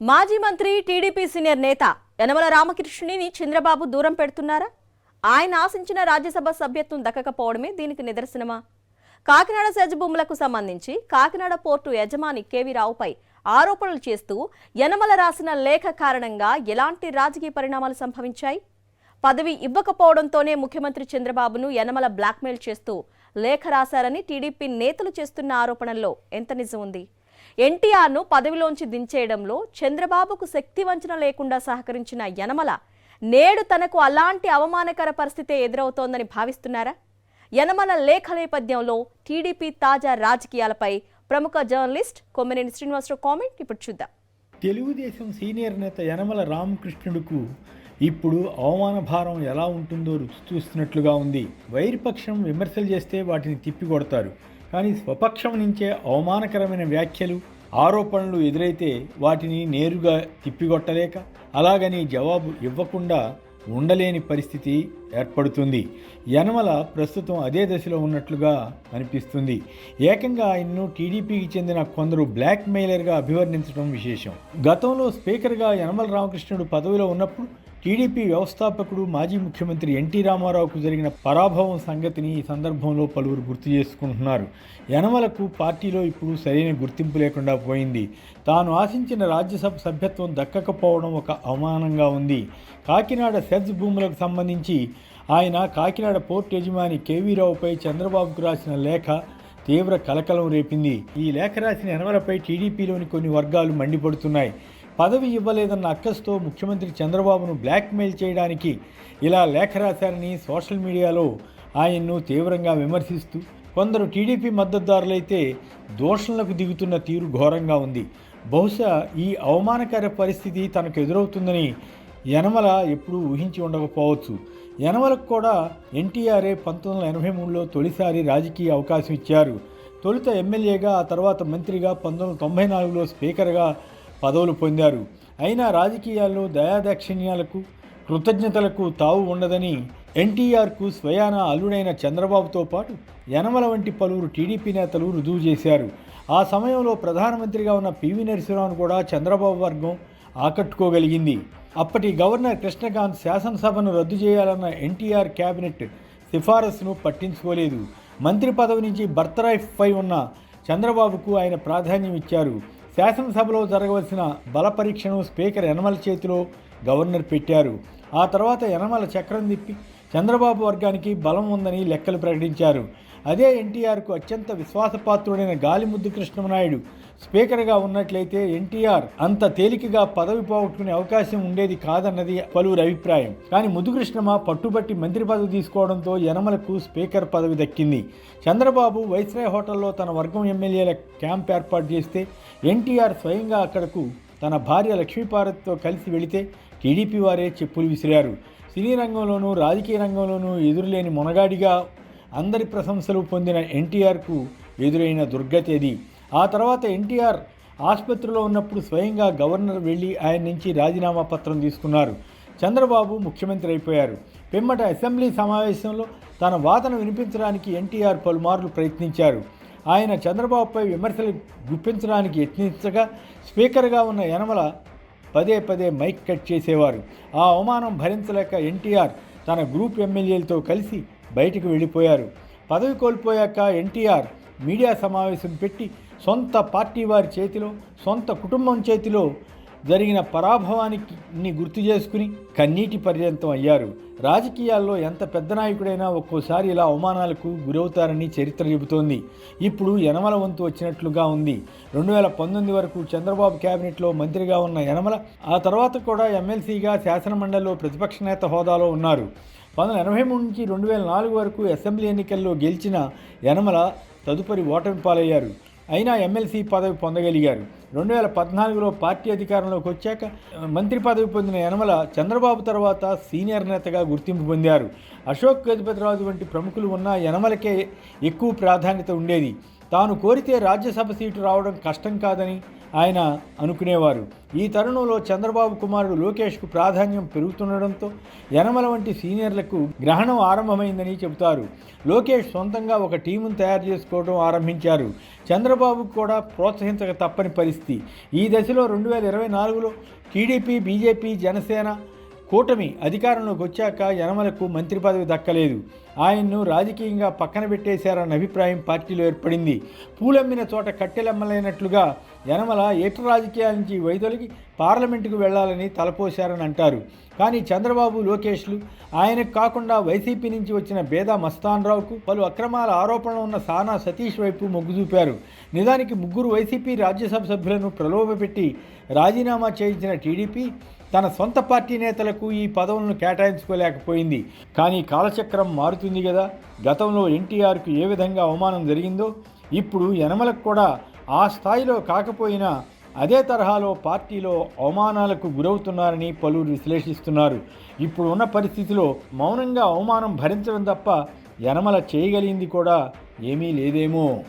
మాజీ మంత్రి TDP senior నేత యనమల రామకృష్ణుని చంద్రబాబు దూరం పెడుతున్నారా? ఆయన ఆశించిన రాజ్యసభ సభ్యత్వం దక్కకపోవడమే దీనికి నిదర్శనమా? కాకినాడ సెజ్ భూములకు సంబంధించి కాకినాడ పోర్టు యజమాని కేవీ రావుపై ఆరోపణలు చేస్తూ యనమల రాసిన లేఖ కారణంగా ఎలాంటి రాజకీయ పరిణామాలు సంభవించాయి? పదవి ఇవ్వకపోవడంతోనే ముఖ్యమంత్రి చంద్రబాబును యనమల బ్లాక్మెయిల్ చేస్తూ లేఖ రాశారని టీడీపీ నేతలు చేస్తున్న ఆరోపణల్లో ఎంత నిజం ఉంది? ఎన్టీఆర్ను పదవిలోంచి దించేయడంలో చంద్రబాబుకు శక్తి వంచన లేకుండా సహకరించిన యనమల నేడు తనకు అలాంటి అవమానకర పరిస్థితి ఎదురవుతోందని భావిస్తున్నారా? యనమల లేఖ నేపథ్యంలో టీడీపీ తాజా రాజకీయాలపై ప్రముఖ జర్నలిస్ట్ కొమ్మినేని శ్రీనివాసరావు కామెంట్ ఇప్పుడు చూద్దాం. తెలుగుదేశం సీనియర్ నేత యనమల రామకృష్ణుడుకు ఇప్పుడు అవమాన భారం ఎలా ఉంటుందో రుచి చూస్తున్నట్లుగా ఉంది. వైరుపక్షం విమర్శలు చేస్తే వాటిని తిప్పికొడతారు, కానీ స్వపక్షం నుంచే అవమానకరమైన వ్యాఖ్యలు ఆరోపణలు ఎదురైతే వాటిని నేరుగా తిప్పికొట్టలేక అలాగని జవాబు ఇవ్వకుండా ఉండలేని పరిస్థితి ఏర్పడుతుంది. యనమల ప్రస్తుతం అదే దశలో ఉన్నట్లుగా అనిపిస్తుంది. ఏకంగా ఆయన్ను టీడీపీకి చెందిన కొందరు బ్లాక్ మెయిలర్గా అభివర్ణించడం విశేషం. గతంలో స్పీకర్గా యనమల రామకృష్ణుడు పదవిలో ఉన్నప్పుడు టీడీపీ వ్యవస్థాపకుడు మాజీ ముఖ్యమంత్రి ఎన్టీ రామారావుకు జరిగిన పరాభవం సంగతిని ఈ సందర్భంలో పలువురు గుర్తు చేసుకుంటున్నారు. యనమలకు పార్టీలో ఇప్పుడు సరైన గుర్తింపు లేకుండా పోయింది. తాను ఆశించిన రాజ్యసభ సభ్యత్వం దక్కకపోవడం ఒక అవమానంగా ఉంది. కాకినాడ సెజ్ భూములకు సంబంధించి ఆయన కాకినాడ పోర్టు యజమాని కేవీ రావుపై చంద్రబాబుకు రాసిన లేఖ తీవ్ర కలకలం రేపింది. ఈ లేఖ రాసిన యనమలపై టీడీపీలోని కొన్ని వర్గాలు మండిపడుతున్నాయి. పదవి ఇవ్వలేదన్న అక్కస్తో ముఖ్యమంత్రి చంద్రబాబును బ్లాక్మెయిల్ చేయడానికి ఇలా లేఖ రాశారని సోషల్ మీడియాలో ఆయన్ను తీవ్రంగా విమర్శిస్తూ కొందరు టీడీపీ మద్దతుదారులైతే దూషణలకు దిగుతున్న తీరు ఘోరంగా ఉంది. బహుశా ఈ అవమానకర పరిస్థితి తనకు ఎదురవుతుందని యనమల ఎప్పుడూ ఊహించి ఉండకపోవచ్చు. యనమలకు కూడా ఎన్టీఆర్ఏ 1983లో తొలిసారి రాజకీయ అవకాశం ఇచ్చారు. తొలుత ఎమ్మెల్యేగా, ఆ తర్వాత మంత్రిగా, 1994లో స్పీకర్గా పదవులు పొందారు. అయినా రాజకీయాల్లో దయాదాక్షిణ్యాలకు కృతజ్ఞతలకు తావు ఉండదని ఎన్టీఆర్కు స్వయాన అల్లుడైన చంద్రబాబుతో పాటు యనమల వంటి పలువురు టీడీపీ నేతలు రుజువు చేశారు. ఆ సమయంలో ప్రధానమంత్రిగా ఉన్న పివి నరసింహరావును కూడా చంద్రబాబు వర్గం ఆకట్టుకోగలిగింది. అప్పటి గవర్నర్ కృష్ణకాంత్ శాసనసభను రద్దు చేయాలన్న ఎన్టీఆర్ క్యాబినెట్ సిఫారసును పట్టించుకోలేదు. మంత్రి పదవి నుంచి బర్తరఫ్పై ఉన్న చంద్రబాబుకు ఆయన ప్రాధాన్యం ఇచ్చారు. శాసనసభలో జరగవలసిన బల పరీక్షను స్పీకర్ యనమల చేతిలో గవర్నర్ పెట్టారు. ఆ తర్వాత యనమల చక్రం తిప్పి చంద్రబాబు వర్గానికి బలం ఉందని లెక్కలు ప్రకటించారు. అదే ఎన్టీఆర్కు అత్యంత విశ్వాసపాత్రుడైన గాలిముద్దు కృష్ణమనాయుడు స్పీకర్గా ఉన్నట్లయితే ఎన్టీఆర్ అంత తేలికగా పదవి పోగొట్టుకునే అవకాశం ఉండేది కాదన్నది పలువురు అభిప్రాయం. కానీ ముద్దుకృష్ణమ పట్టుబట్టి మంత్రి పదవి తీసుకోవడంతో యనమలకు స్పీకర్ పదవి దక్కింది. చంద్రబాబు వైస్రాయ్ హోటల్లో తన వర్గం ఎమ్మెల్యేల క్యాంప్ ఏర్పాటు చేస్తే ఎన్టీఆర్ స్వయంగా అక్కడకు తన భార్య లక్ష్మీపార్వతితో కలిసి వెళితే టీడీపీ వారే చెప్పులు విసిరారు. సినీ రంగంలోనూ రాజకీయ రంగంలోనూ ఎదురులేని మొనగాడిగా అందరి ప్రశంసలు పొందిన ఎన్టీఆర్కు ఎదురైన దుర్గతి అది. ఆ తర్వాత ఎన్టీఆర్ ఆసుపత్రిలో ఉన్నప్పుడు స్వయంగా గవర్నర్ వెళ్ళి ఆయన నుంచి రాజీనామా పత్రం తీసుకున్నారు. చంద్రబాబు ముఖ్యమంత్రి అయిపోయారు. పిమ్మట అసెంబ్లీ సమావేశంలో తన వాదన వినిపించడానికి ఎన్టీఆర్ పలుమార్లు ప్రయత్నించారు. ఆయన చంద్రబాబుపై విమర్శలు గుప్పించడానికి యత్నించగా స్పీకర్గా ఉన్న యనమల పదే పదే మైక్ కట్ చేసేవారు. ఆ అవమానం భరించలేక ఎన్టీఆర్ తన గ్రూప్ ఎమ్మెల్యేలతో కలిసి బయటకు వెళ్ళిపోయారు. పదవి కోల్పోయాక ఎన్టీఆర్ మీడియా సమావేశం పెట్టి సొంత పార్టీ వారి చేతిలో, సొంత కుటుంబం చేతిలో జరిగిన పరాభవానికి గుర్తు చేసుకుని కన్నీటి పర్యంతం అయ్యారు. రాజకీయాల్లో ఎంత పెద్ద నాయకుడైనా ఒక్కోసారి ఇలా అవమానాలకు గురవుతారని చరిత్ర చెబుతోంది. ఇప్పుడు యనమల వంతు వచ్చినట్లుగా ఉంది. 2019 వరకు చంద్రబాబు క్యాబినెట్లో మంత్రిగా ఉన్న యనమల ఆ తర్వాత కూడా ఎమ్మెల్సీగా శాసనమండలిలో ప్రతిపక్ష నేత హోదాలో ఉన్నారు. 1983 నుంచి 2004 వరకు అసెంబ్లీ ఎన్నికల్లో గెలిచిన యనమల తదుపరి ఓటమి పాలయ్యారు. అయినా ఎమ్మెల్సీ పదవి పొందగలిగారు. 2014లో పార్టీ అధికారంలోకి వచ్చాక మంత్రి పదవి పొందిన యనమల చంద్రబాబు తర్వాత సీనియర్ నేతగా గుర్తింపు పొందారు. అశోక్ గజపతిరాజు వంటి ప్రముఖులు ఉన్న యనమలకే ఎక్కువ ప్రాధాన్యత ఉండేది. తాను కోరితే రాజ్యసభ సీటు రావడం కష్టం కాదని ఆయన అనుకునేవారు. ఈ తరుణంలో చంద్రబాబు కుమారుడు లోకేష్కు ప్రాధాన్యం పెరుగుతుండడంతో యనమల వంటి సీనియర్లకు గ్రహణం ఆరంభమైందని చెబుతారు. లోకేష్ సొంతంగా ఒక టీమును తయారు చేసుకోవడం ఆరంభించారు. చంద్రబాబుకు కూడా ప్రోత్సహించక తప్పని పరిస్థితి. ఈ దశలో 2024లో టీడీపీ, బీజేపీ, జనసేన కూటమి అధికారంలోకి వచ్చాక యనమలకు మంత్రి పదవి దక్కలేదు. ఆయన్ను రాజకీయంగా పక్కన పెట్టేశారన్న అభిప్రాయం పార్టీలో ఏర్పడింది. పూలమ్మిన చోట కట్టెలమ్మలేనట్లుగా యనమల ఏటు రాజకీయాల నుంచి వైదొలిగి పార్లమెంటుకు వెళ్లాలని తలపోశారని అంటారు. కానీ చంద్రబాబు, లోకేష్లు ఆయనకు కాకుండా వైసీపీ నుంచి వచ్చిన బేదా మస్తాన్ రావుకు, పలు అక్రమాల ఆరోపణలు ఉన్న సానా సతీష్ వైపు మొగ్గు చూపారు. నిజానికి ముగ్గురు వైసీపీ రాజ్యసభ సభ్యులను ప్రలోభపెట్టి రాజీనామా చేయించిన టీడీపీ తన సొంత పార్టీ నేతలకు ఈ పదవులను కేటాయించుకోలేకపోయింది. కానీ కాలచక్రం మారుతుంది కదా. గతంలో ఎన్టీఆర్కు ఏ విధంగా అవమానం జరిగిందో ఇప్పుడు యనమలకు కూడా ఆ స్థాయిలో కాకపోయినా అదే తరహాలో పార్టీలో అవమానాలకు గురవుతున్నారని పలువురు విశ్లేషిస్తున్నారు. ఇప్పుడు ఉన్న పరిస్థితిలో మౌనంగా అవమానం భరించడం తప్ప యనమల చేయగలిగింది కూడా ఏమీ లేదేమో.